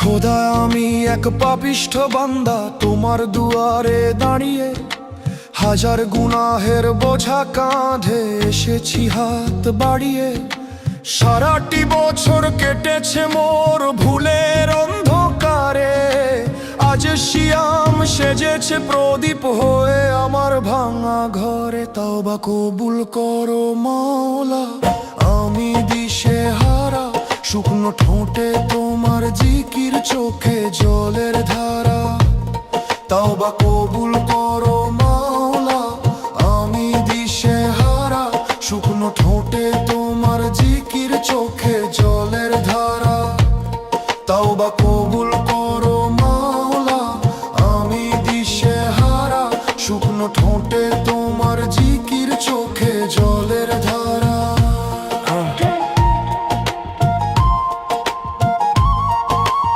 খোদা আমি এক পাপিষ্ঠ বান্দা তোমার দুয়ারে দাঁড়িয়ে, হাজার গুনাহের বোঝা কাঁধে এসেছি হাত বাড়িয়ে। সারাটি বছর কেটেছে মোর ভুলের অন্ধকারে, আজ শিয়াম সেজেছে প্রদীপ হয়ে আমার ভাঙা ঘরে। তওবা কবুল করো মাওলা, আমি দিশে হারা, শুকনো ঠোঁটে তোমার জিকির, চোখে জলের ধারা। তওবা কবুল করো মাওলা, আমি দিশে হারা, শুকনো ঠোঁটে তোমার জিকির, চোখে জলের ধারা। তওবা কবুল